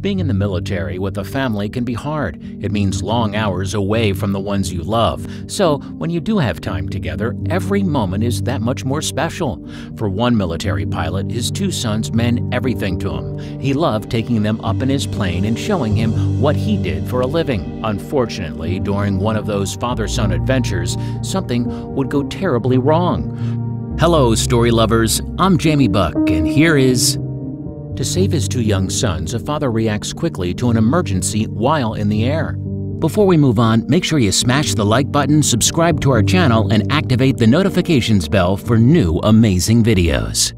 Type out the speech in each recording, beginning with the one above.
Being in the military with a family can be hard. It means long hours away from the ones you love. So when you do have time together, every moment is that much more special. For one military pilot, his two sons meant everything to him. He loved taking them up in his plane and showing him what he did for a living. Unfortunately, during one of those father-son adventures, something would go terribly wrong. Hello, story lovers. I'm Jamie Buck, and here is... To save his two young sons, a father reacts quickly to an emergency while in the air. Before we move on, make sure you smash the like button, subscribe to our channel, and activate the notifications bell for new amazing videos.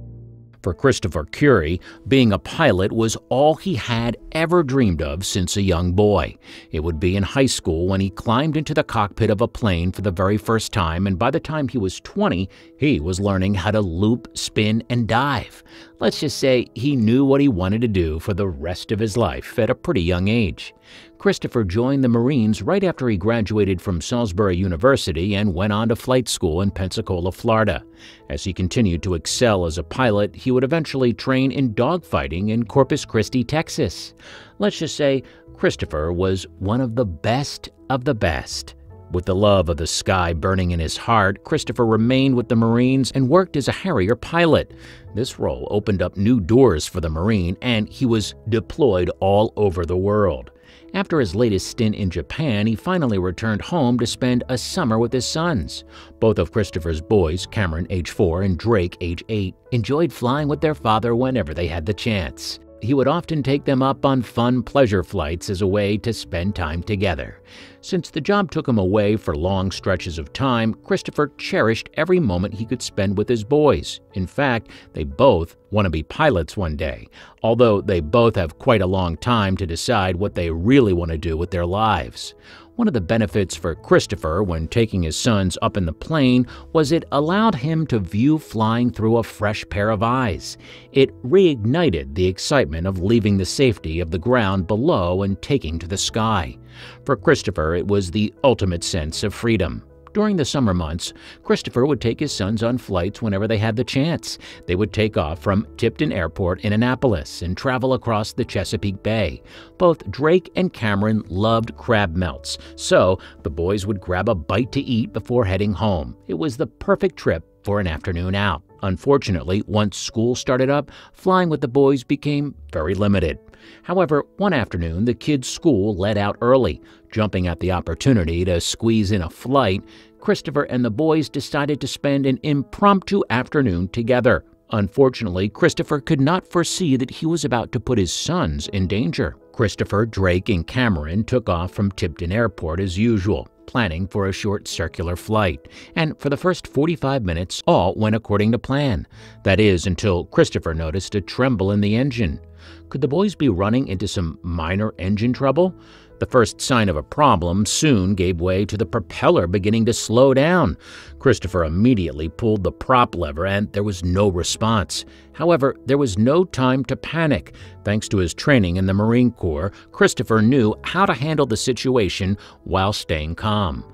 For Christopher Curie, being a pilot was all he had ever dreamed of since a young boy. It would be in high school when he climbed into the cockpit of a plane for the very first time, and by the time he was 20, he was learning how to loop, spin, and dive. Let's just say he knew what he wanted to do for the rest of his life at a pretty young age. Christopher joined the Marines right after he graduated from Salisbury University and went on to flight school in Pensacola, Florida. As he continued to excel as a pilot, he would eventually train in dogfighting in Corpus Christi, Texas. Let's just say Christopher was one of the best of the best. With the love of the sky burning in his heart, Christopher remained with the Marines and worked as a Harrier pilot. This role opened up new doors for the Marine, and he was deployed all over the world. After his latest stint in Japan, he finally returned home to spend a summer with his sons. Both of Christopher's boys, Cameron, age 4, and Drake, age 8, enjoyed flying with their father whenever they had the chance. He would often take them up on fun pleasure flights as a way to spend time together. Since the job took him away for long stretches of time, Christopher cherished every moment he could spend with his boys. In fact, they both want to be pilots one day, although they both have quite a long time to decide what they really want to do with their lives. One of the benefits for Christopher when taking his sons up in the plane was it allowed him to view flying through a fresh pair of eyes. It reignited the excitement of leaving the safety of the ground below and taking to the sky. For Christopher, it was the ultimate sense of freedom. During the summer months, Christopher would take his sons on flights whenever they had the chance. They would take off from Tipton Airport in Annapolis and travel across the Chesapeake Bay. Both Drake and Cameron loved crab melts, so the boys would grab a bite to eat before heading home. It was the perfect trip for an afternoon out. Unfortunately, once school started up, flying with the boys became very limited. However, one afternoon, the kids' school let out early. Jumping at the opportunity to squeeze in a flight, Christopher and the boys decided to spend an impromptu afternoon together. Unfortunately, Christopher could not foresee that he was about to put his sons in danger. Christopher, Drake, and Cameron took off from Tipton Airport as usual, planning for a short circular flight, and for the first 45 minutes, all went according to plan. That is, until Christopher noticed a tremble in the engine. Could the boys be running into some minor engine trouble? The first sign of a problem soon gave way to the propeller beginning to slow down. Christopher immediately pulled the prop lever and there was no response. However, there was no time to panic. Thanks to his training in the Marine Corps, Christopher knew how to handle the situation while staying calm.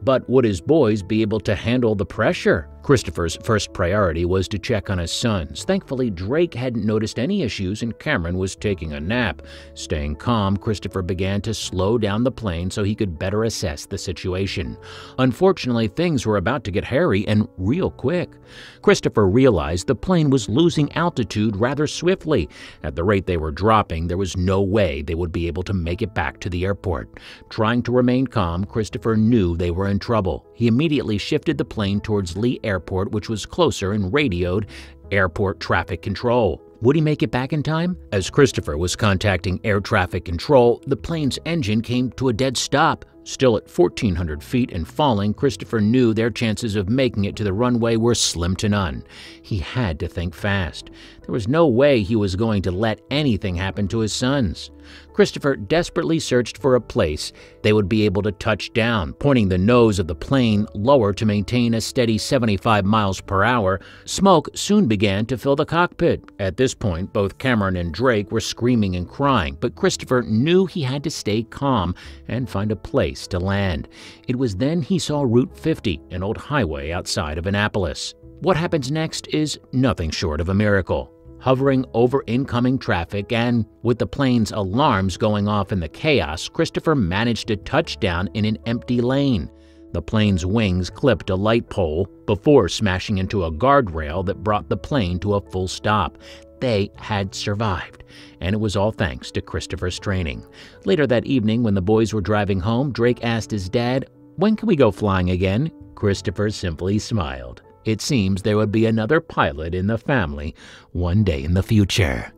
But would his boys be able to handle the pressure? Christopher's first priority was to check on his sons. Thankfully, Drake hadn't noticed any issues and Cameron was taking a nap. Staying calm, Christopher began to slow down the plane so he could better assess the situation. Unfortunately, things were about to get hairy and real quick. Christopher realized the plane was losing altitude rather swiftly. At the rate they were dropping, there was no way they would be able to make it back to the airport. Trying to remain calm, Christopher knew they were in trouble. He immediately shifted the plane towards Lee Airport, which was closer, and radioed airport traffic control. Would he make it back in time? As Christopher was contacting air traffic control, the plane's engine came to a dead stop. Still at 1,400 feet and falling, Christopher knew their chances of making it to the runway were slim to none. He had to think fast. There was no way he was going to let anything happen to his sons. Christopher desperately searched for a place they would be able to touch down, pointing the nose of the plane lower to maintain a steady 75 miles per hour. Smoke soon began to fill the cockpit. At this point, both Cameron and Drake were screaming and crying, but Christopher knew he had to stay calm and find a place to land. It was then he saw Route 50, an old highway outside of Annapolis. What happens next is nothing short of a miracle. hovering over incoming traffic, and with the plane's alarms going off in the chaos, Christopher managed to touch down in an empty lane. The plane's wings clipped a light pole before smashing into a guardrail that brought the plane to a full stop. They had survived, and it was all thanks to Christopher's training. Later that evening, when the boys were driving home, Drake asked his dad, "When can we go flying again?" Christopher simply smiled. It seems there would be another pilot in the family one day in the future.